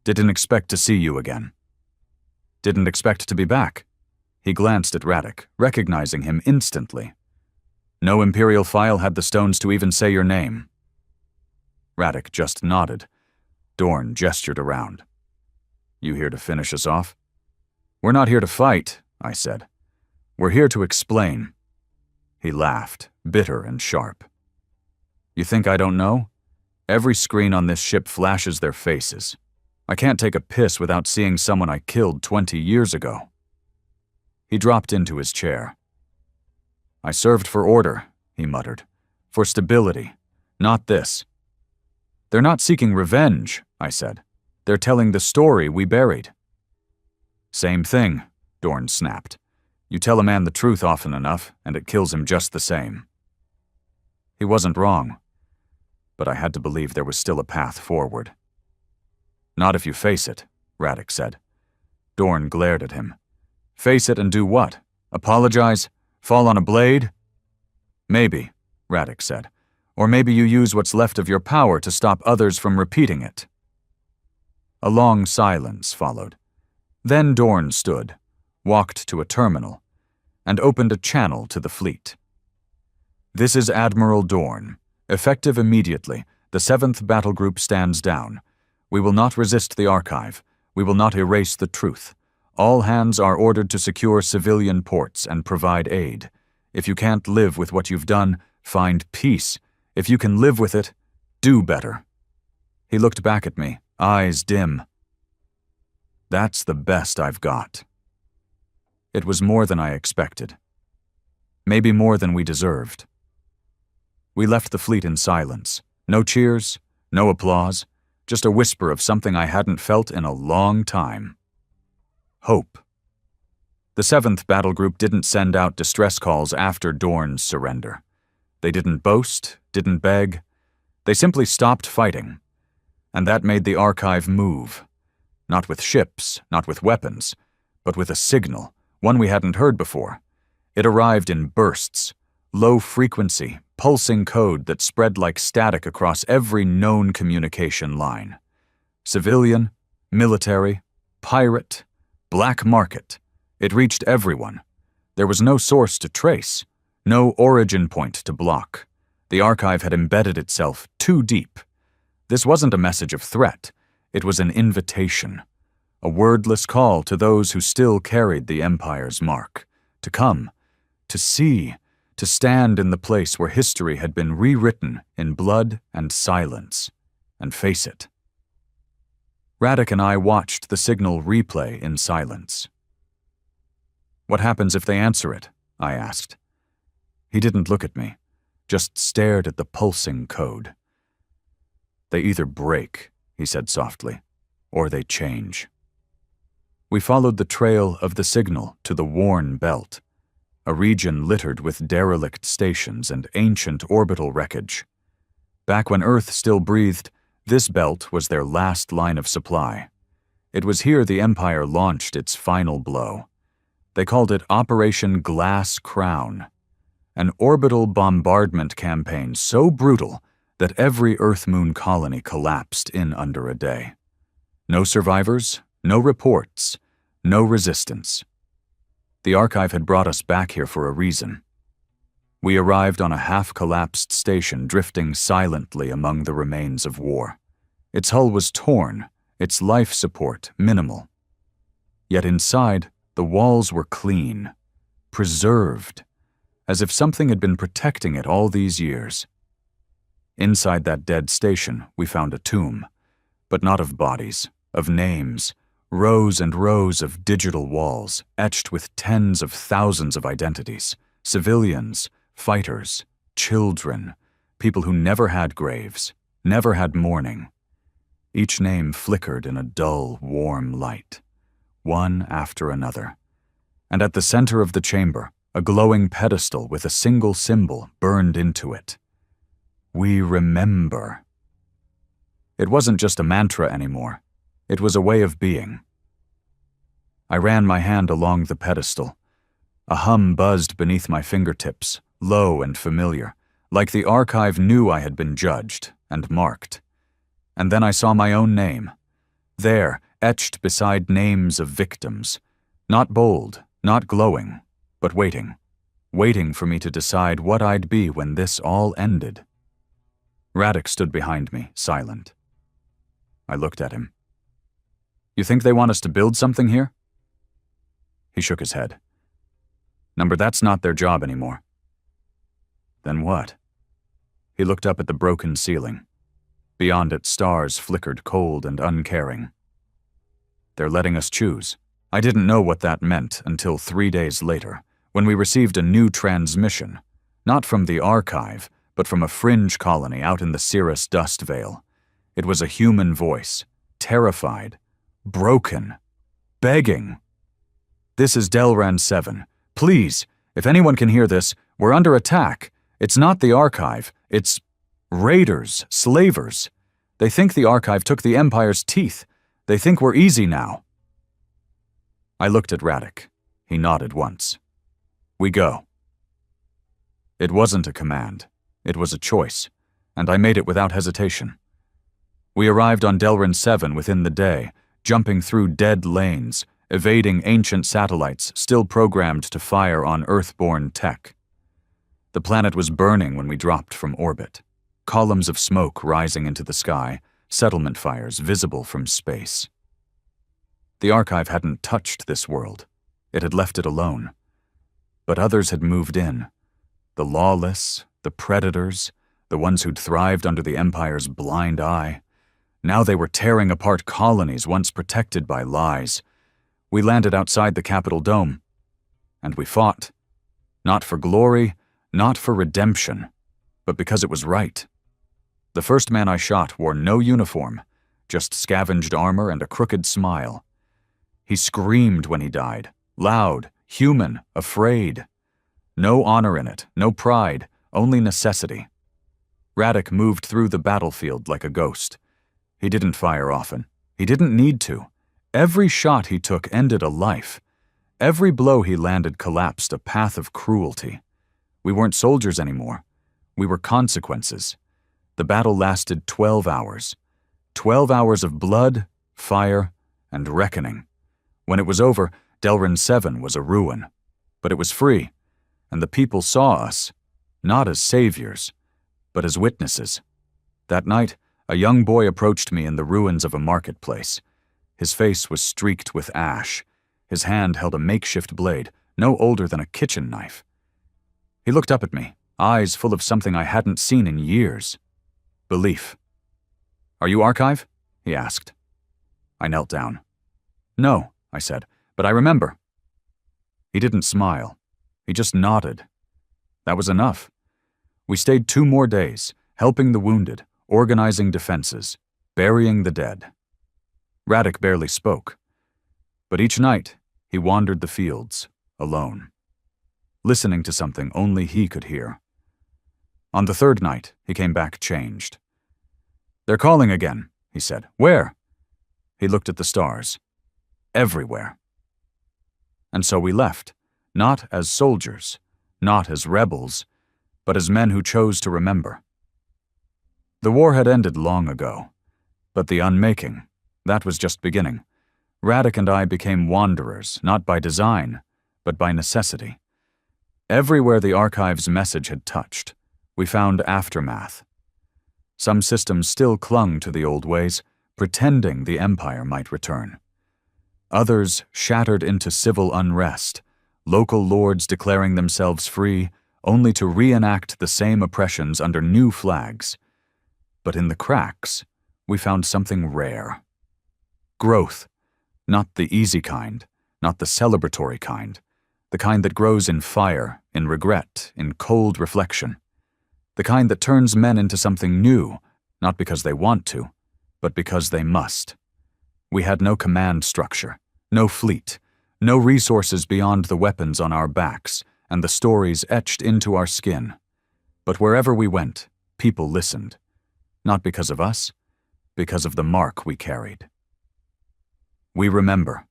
"Didn't expect to see you again." "Didn't expect to be back." He glanced at Radek, recognizing him instantly. "No Imperial file had the stones to even say your name." Radek just nodded. Dorn gestured around. "You here to finish us off?" "We're not here to fight," I said. "We're here to explain." He laughed, bitter and sharp. "You think I don't know? Every screen on this ship flashes their faces. I can't take a piss without seeing someone I killed 20 years ago." He dropped into his chair. "I served for order," he muttered. "For stability. Not this." "They're not seeking revenge," I said. "They're telling the story we buried." "Same thing," Dorn snapped. "You tell a man the truth often enough, and it kills him just the same." He wasn't wrong, but I had to believe there was still a path forward. "Not if you face it," Radek said. Dorn glared at him. "Face it and do what? Apologize? Fall on a blade?" "Maybe," Radek said. "Or maybe you use what's left of your power to stop others from repeating it." A long silence followed. Then Dorn stood, walked to a terminal, and opened a channel to the fleet. "This is Admiral Dorn. Effective immediately, the 7th Battle Group stands down. We will not resist the archive. We will not erase the truth. All hands are ordered to secure civilian ports and provide aid. If you can't live with what you've done, find peace. If you can live with it, do better." He looked back at me, eyes dim. "That's the best I've got." It was more than I expected. Maybe more than we deserved. We left the fleet in silence. No cheers, no applause, just a whisper of something I hadn't felt in a long time. Hope. The 7th Battle Group didn't send out distress calls after Dorn's surrender. They didn't boast, didn't beg. They simply stopped fighting. And that made the archive move. Not with ships, not with weapons, but with a signal, one we hadn't heard before. It arrived in bursts, low frequency, pulsing code that spread like static across every known communication line. Civilian, military, pirate, black market. It reached everyone. There was no source to trace, no origin point to block. The archive had embedded itself too deep. This wasn't a message of threat. It was an invitation, a wordless call to those who still carried the Empire's mark, to come, to see, to stand in the place where history had been rewritten in blood and silence, and face it. Radek and I watched the signal replay in silence. "What happens if they answer it?" I asked. He didn't look at me, just stared at the pulsing code. "They either break," he said softly, "or they change." We followed the trail of the signal to the worn belt, a region littered with derelict stations and ancient orbital wreckage. Back when Earth still breathed, this belt was their last line of supply. It was here the Empire launched its final blow. They called it Operation Glass Crown, an orbital bombardment campaign so brutal that every Earth-Moon colony collapsed in under a day. No survivors, no reports, no resistance. The archive had brought us back here for a reason. We arrived on a half-collapsed station drifting silently among the remains of war. Its hull was torn, its life support minimal. Yet inside, the walls were clean, preserved, as if something had been protecting it all these years. Inside that dead station, we found a tomb, but not of bodies, of names, rows and rows of digital walls etched with tens of thousands of identities, civilians, fighters, children, people who never had graves, never had mourning. Each name flickered in a dull, warm light, one after another. And at the center of the chamber, a glowing pedestal with a single symbol burned into it. We remember. It wasn't just a mantra anymore. It was a way of being. I ran my hand along the pedestal. A hum buzzed beneath my fingertips, low and familiar, like the archive knew I had been judged and marked. And then I saw my own name, there, etched beside names of victims, not bold, not glowing, but waiting for me to decide what I'd be when this all ended. Radek stood behind me, silent. I looked at him. "You think they want us to build something here?" He shook his head. "Number, that's not their job anymore." "Then what?" He looked up at the broken ceiling. Beyond it, stars flickered cold and uncaring. "They're letting us choose." I didn't know what that meant until 3 days later, when we received a new transmission, not from the archive, but from a fringe colony out in the Cirrus dust veil. It was a human voice, terrified, broken, begging. "This is Delran 7. Please, if anyone can hear this, we're under attack. It's not the archive, it's raiders, slavers. They think the archive took the Empire's teeth. They think we're easy now." I looked at Radek. He nodded once. "We go." It wasn't a command. It was a choice, and I made it without hesitation. We arrived on Delran 7 within the day, jumping through dead lanes, evading ancient satellites still programmed to fire on Earth-born tech. The planet was burning when we dropped from orbit, columns of smoke rising into the sky, settlement fires visible from space. The archive hadn't touched this world. It had left it alone. But others had moved in. The lawless, the predators, the ones who'd thrived under the Empire's blind eye. Now they were tearing apart colonies once protected by lies. We landed outside the Capitol Dome, and we fought. Not for glory, not for redemption, but because it was right. The first man I shot wore no uniform, just scavenged armor and a crooked smile. He screamed when he died, loud, human, afraid. No honor in it, no pride, only necessity. Radek moved through the battlefield like a ghost. He didn't fire often. He didn't need to. Every shot he took ended a life. Every blow he landed collapsed a path of cruelty. We weren't soldiers anymore. We were consequences. The battle lasted 12 hours. 12 hours of blood, fire, and reckoning. When it was over, Delrin 7 was a ruin. But it was free, and the people saw us, not as saviors, but as witnesses. That night, a young boy approached me in the ruins of a marketplace. His face was streaked with ash. His hand held a makeshift blade, no older than a kitchen knife. He looked up at me, eyes full of something I hadn't seen in years. Belief. "Are you Archive?" he asked. I knelt down. "No," I said, "but I remember." He didn't smile. He just nodded. That was enough. We stayed 2 more days, helping the wounded, organizing defenses, burying the dead. Radek barely spoke. But each night, he wandered the fields, alone, listening to something only he could hear. On the 3rd night, he came back changed. "They're calling again," he said. "Where?" He looked at the stars. "Everywhere." And so we left, not as soldiers, not as rebels, but as men who chose to remember. The war had ended long ago, but the unmaking, that was just beginning. Radek and I became wanderers, not by design, but by necessity. Everywhere the Archive's message had touched, we found aftermath. Some systems still clung to the old ways, pretending the Empire might return. Others shattered into civil unrest, local lords declaring themselves free, only to reenact the same oppressions under new flags. But in the cracks, we found something rare. Growth, not the easy kind, not the celebratory kind, the kind that grows in fire, in regret, in cold reflection. The kind that turns men into something new, not because they want to, but because they must. We had no command structure, no fleet, no resources beyond the weapons on our backs and the stories etched into our skin. But wherever we went, people listened. Not because of us, because of the mark we carried. We remember.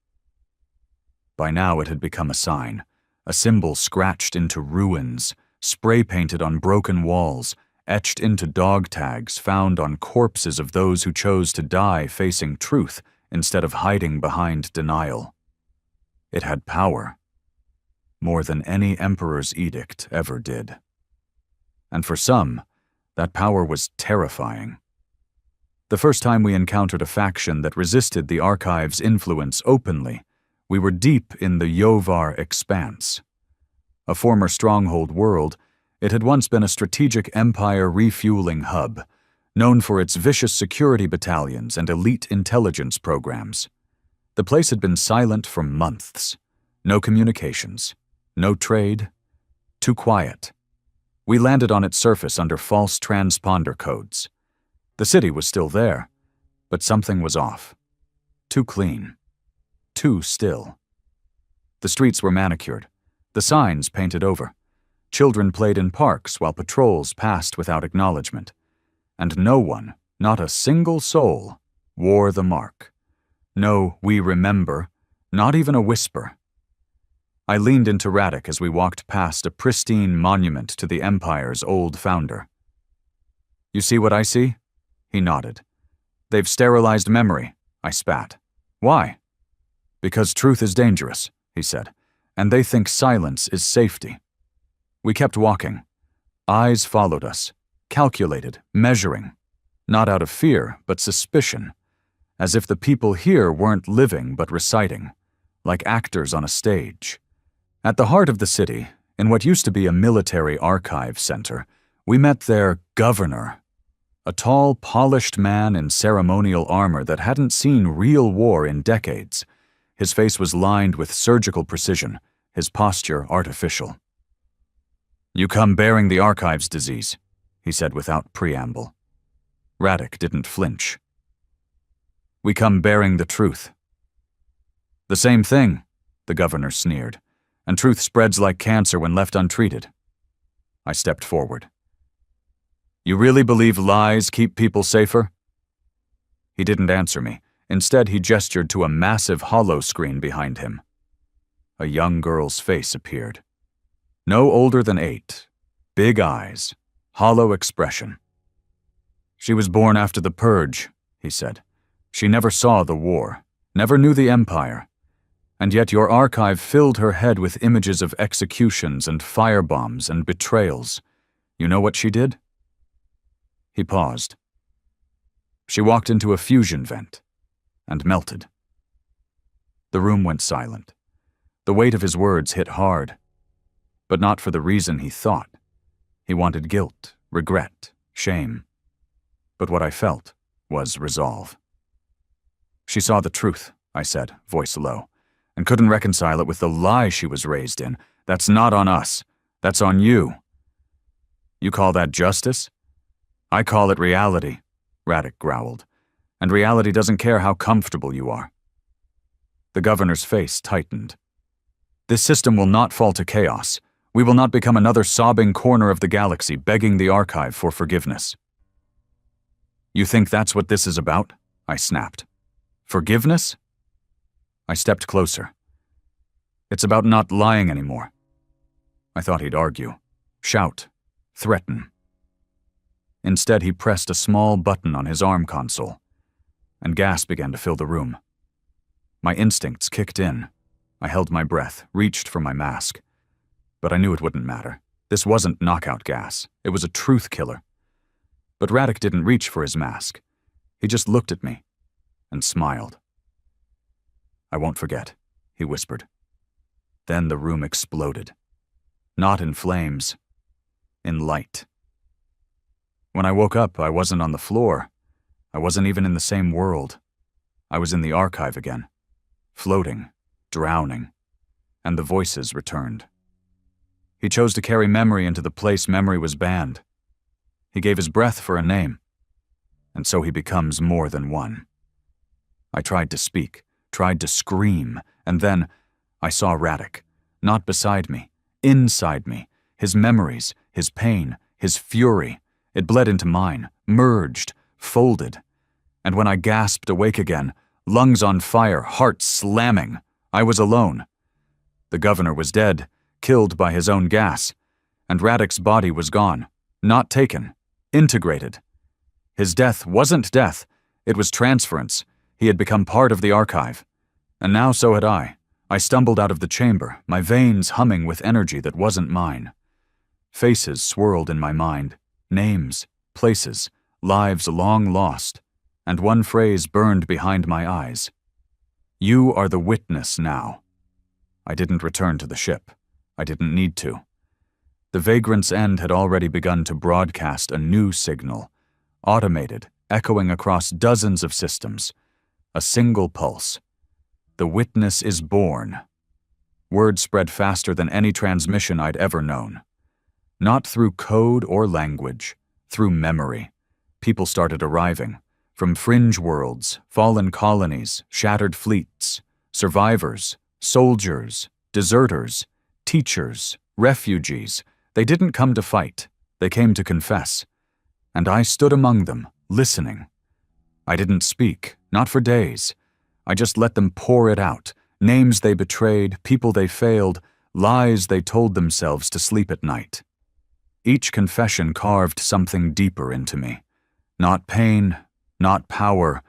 By now it had become a sign, a symbol scratched into ruins, spray-painted on broken walls, etched into dog tags found on corpses of those who chose to die facing truth instead of hiding behind denial. It had power, more than any emperor's edict ever did. And for some, that power was terrifying. The first time we encountered a faction that resisted the Archive's influence openly, we were deep in the Yovar Expanse. A former stronghold world, it had once been a strategic Empire refueling hub, known for its vicious security battalions and elite intelligence programs. The place had been silent for months. No communications, no trade, too quiet. We landed on its surface under false transponder codes. The city was still there, but something was off. Too clean. Too still. The streets were manicured, the signs painted over. Children played in parks while patrols passed without acknowledgement. And no one, not a single soul, wore the mark. No, we remember, not even a whisper. I leaned into Radek as we walked past a pristine monument to the Empire's old founder. "You see what I see?" He nodded. "They've sterilized memory," I spat. "Why?" "Because truth is dangerous," he said, "and they think silence is safety." We kept walking. Eyes followed us, calculated, measuring, not out of fear, but suspicion, as if the people here weren't living but reciting, like actors on a stage. At the heart of the city, in what used to be a military archive center, we met their governor, a tall, polished man in ceremonial armor that hadn't seen real war in decades. His face was lined with surgical precision, his posture artificial. "You come bearing the Archive's disease," he said without preamble. Radek didn't flinch. "We come bearing the truth." "The same thing," the governor sneered, "and truth spreads like cancer when left untreated." I stepped forward. "You really believe lies keep people safer?" He didn't answer me. Instead, he gestured to a massive hollow screen behind him. A young girl's face appeared. No older than 8, Big eyes, hollow expression. "She was born after the Purge," he said. "She never saw the war, never knew the Empire. And yet your archive filled her head with images of executions and firebombs and betrayals. You know what she did?" He paused. "She walked into a fusion vent and melted." The room went silent. The weight of his words hit hard, but not for the reason he thought. He wanted guilt, regret, shame. But what I felt was resolve. "She saw the truth," I said, voice low, "and couldn't reconcile it with the lie she was raised in. That's not on us. That's on you." "You call that justice?" "I call it reality," Radek growled. "And reality doesn't care how comfortable you are." The governor's face tightened. "This system will not fall to chaos. We will not become another sobbing corner of the galaxy begging the archive for forgiveness." "You think that's what this is about?" I snapped. "Forgiveness?" I stepped closer. "It's about not lying anymore." I thought he'd argue, shout, threaten. Instead, he pressed a small button on his arm console, and gas began to fill the room. My instincts kicked in. I held my breath, reached for my mask. But I knew it wouldn't matter. This wasn't knockout gas. It was a truth killer. But Radek didn't reach for his mask. He just looked at me and smiled. "I won't forget," he whispered. Then the room exploded. Not in flames, in light. When I woke up, I wasn't on the floor. I wasn't even in the same world. I was in the archive again, floating, drowning, and the voices returned. He chose to carry memory into the place memory was banned. He gave his breath for a name, and so he becomes more than one. I tried to speak, tried to scream, and then I saw Radek, not beside me, inside me, his memories, his pain, his fury. It bled into mine, merged, folded. And when I gasped awake again, lungs on fire, heart slamming, I was alone. The governor was dead, killed by his own gas, and Radek's body was gone, not taken, integrated. His death wasn't death, it was transference. He had become part of the archive. And now so had I. I stumbled out of the chamber, my veins humming with energy that wasn't mine. Faces swirled in my mind, names, places, lives long lost, and one phrase burned behind my eyes. "You are the witness now." I didn't return to the ship. I didn't need to. The vagrant's end had already begun to broadcast a new signal, automated, echoing across dozens of systems. A single pulse. "The witness is born." Word spread faster than any transmission I'd ever known. Not through code or language, through memory. People started arriving. From fringe worlds, fallen colonies, shattered fleets, survivors, soldiers, deserters, teachers, refugees. They didn't come to fight. They came to confess. And I stood among them, listening. I didn't speak, not for days. I just let them pour it out. Names they betrayed, people they failed, lies they told themselves to sleep at night. Each confession carved something deeper into me. Not pain, not power,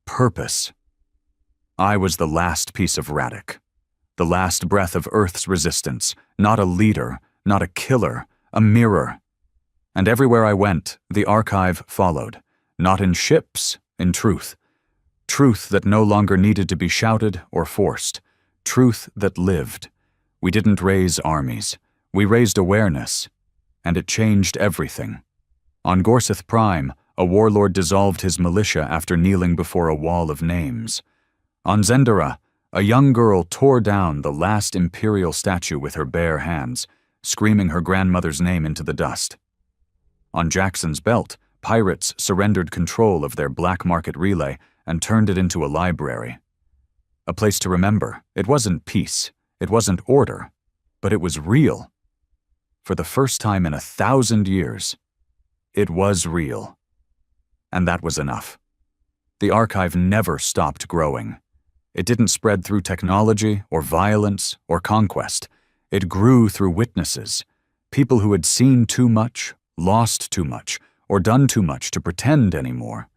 purpose. I was the last piece of Radek. The last breath of Earth's resistance, not a leader, not a killer, a mirror. And everywhere I went, the archive followed, not in ships, in truth. Truth that no longer needed to be shouted or forced. Truth that lived. We didn't raise armies. We raised awareness. And it changed everything. On Gorseth Prime, a warlord dissolved his militia after kneeling before a wall of names. On Zendara, a young girl tore down the last imperial statue with her bare hands, screaming her grandmother's name into the dust. On Jackson's Belt, pirates surrendered control of their black market relay and turned it into a library. A place to remember. It wasn't peace. It wasn't order. But it was real. For the first time in 1,000 years, it was real. And that was enough. The archive never stopped growing. It didn't spread through technology or violence or conquest. It grew through witnesses. People who had seen too much, lost too much, or done too much to pretend anymore.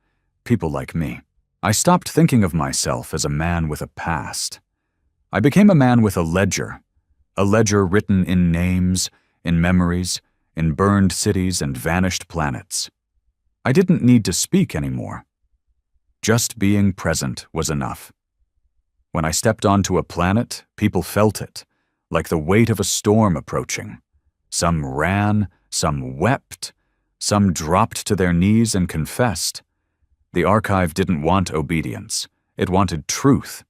People like me. I stopped thinking of myself as a man with a past. I became a man with a ledger written in names, in memories, in burned cities and vanished planets. I didn't need to speak anymore. Just being present was enough. When I stepped onto a planet, people felt it, like the weight of a storm approaching. Some ran, some wept, some dropped to their knees and confessed. The archive didn't want obedience. It wanted truth.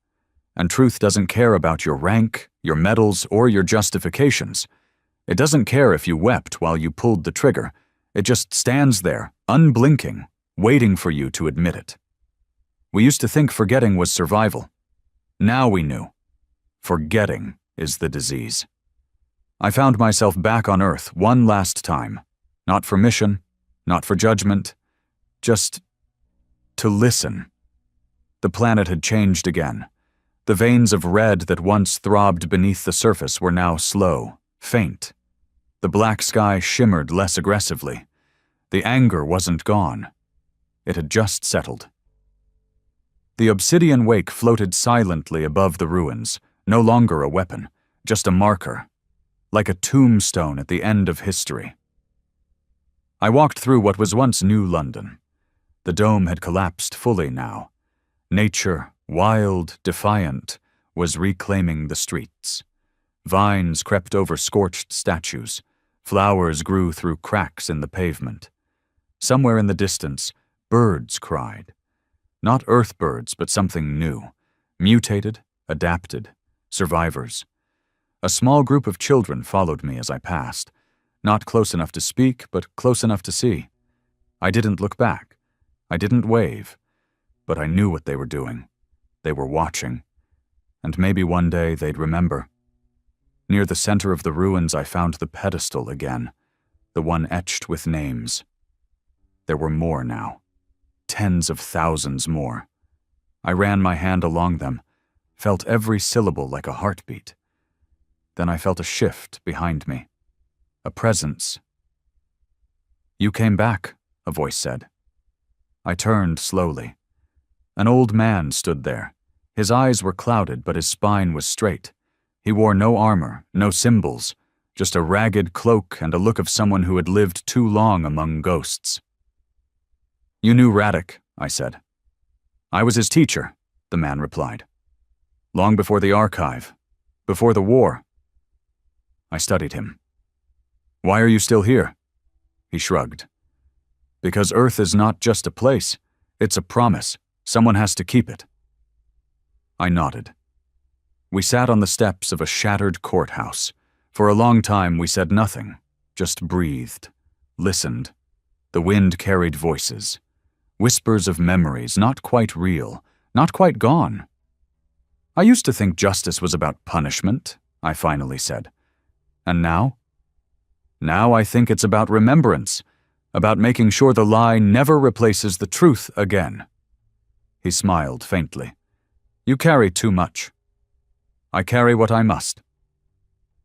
And truth doesn't care about your rank, your medals, or your justifications. It doesn't care if you wept while you pulled the trigger. It just stands there, unblinking, waiting for you to admit it. We used to think forgetting was survival. Now we knew. Forgetting is the disease. I found myself back on Earth one last time. Not for mission, not for judgment, just to listen. The planet had changed again. The veins of red that once throbbed beneath the surface were now slow, faint. The black sky shimmered less aggressively. The anger wasn't gone. It had just settled. The obsidian wake floated silently above the ruins, no longer a weapon, just a marker, like a tombstone at the end of history. I walked through what was once New London. The dome had collapsed fully now. Nature, wild, defiant, was reclaiming the streets. Vines crept over scorched statues. Flowers grew through cracks in the pavement. Somewhere in the distance, birds cried. Not earthbirds, but something new. Mutated, adapted, survivors. A small group of children followed me as I passed. Not close enough to speak, but close enough to see. I didn't look back. I didn't wave. But I knew what they were doing. They were watching. And maybe one day they'd remember. Near the center of the ruins I found the pedestal again, the one etched with names. There were more now. Tens of thousands more. I ran my hand along them, felt every syllable like a heartbeat. Then I felt a shift behind me. A presence. "You came back," a voice said. I turned slowly. An old man stood there. His eyes were clouded, but his spine was straight. He wore no armor, no symbols, just a ragged cloak and a look of someone who had lived too long among ghosts. "You knew Radek," I said. "I was his teacher," the man replied. "Long before the archive, before the war." I studied him. "Why are you still here?" He shrugged. "Because Earth is not just a place, it's a promise. Someone has to keep it." I nodded. We sat on the steps of a shattered courthouse. For a long time we said nothing, just breathed, listened. The wind carried voices. Whispers of memories, not quite real, not quite gone. "I used to think justice was about punishment," I finally said. "And now?" "Now I think it's about remembrance, about making sure the lie never replaces the truth again." He smiled faintly. "You carry too much." "I carry what I must."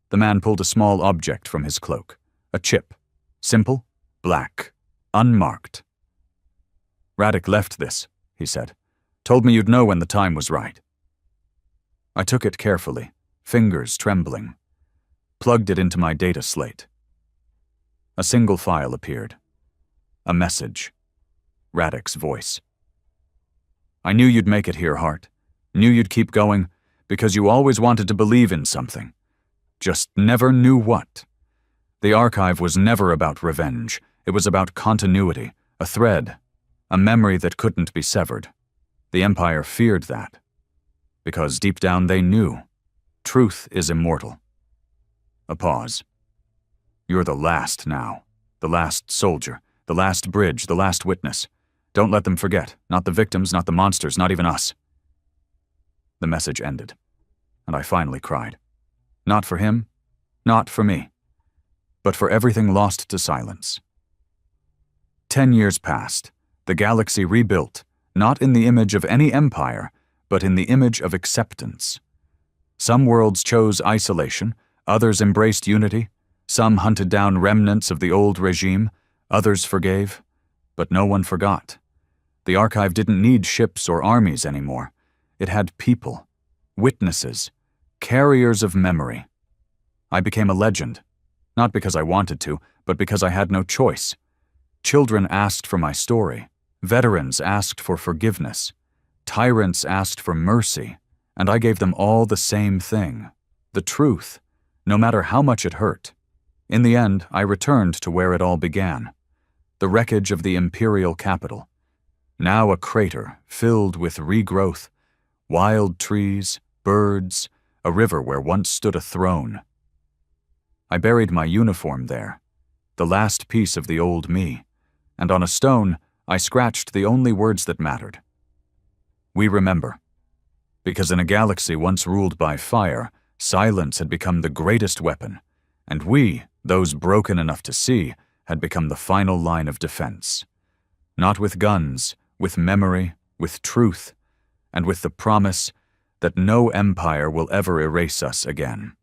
The man pulled a small object from his cloak, a chip, simple, black, unmarked. "Radek left this," he said. "Told me you'd know when the time was right." I took it carefully, fingers trembling. Plugged it into my data slate. A single file appeared. A message. Radek's voice. "I knew you'd make it here, Hart. Knew you'd keep going, because you always wanted to believe in something. Just never knew what. The archive was never about revenge. It was about continuity, a thread, a memory that couldn't be severed. The Empire feared that. Because deep down they knew. Truth is immortal." A pause. "You're the last now. The last soldier. The last bridge. The last witness. Don't let them forget. Not the victims, not the monsters, not even us." The message ended, and I finally cried. Not for him, not for me, but for everything lost to silence. 10 years passed, the galaxy rebuilt, not in the image of any empire, but in the image of acceptance. Some worlds chose isolation, others embraced unity, Some hunted down remnants of the old regime, others forgave, but no one forgot. The archive didn't need ships or armies anymore. It had people, witnesses, carriers of memory. I became a legend, not because I wanted to, but because I had no choice. Children asked for my story. Veterans asked for forgiveness. Tyrants asked for mercy, and I gave them all the same thing, the truth, no matter how much it hurt. In the end, I returned to where it all began, the wreckage of the imperial capital. Now a crater filled with regrowth, wild trees, birds, a river where once stood a throne. I buried my uniform there, the last piece of the old me, and on a stone I scratched the only words that mattered. We remember. Because in a galaxy once ruled by fire, silence had become the greatest weapon, and we, those broken enough to see, had become the final line of defense. Not with guns, with memory, with truth, and with the promise that no empire will ever erase us again.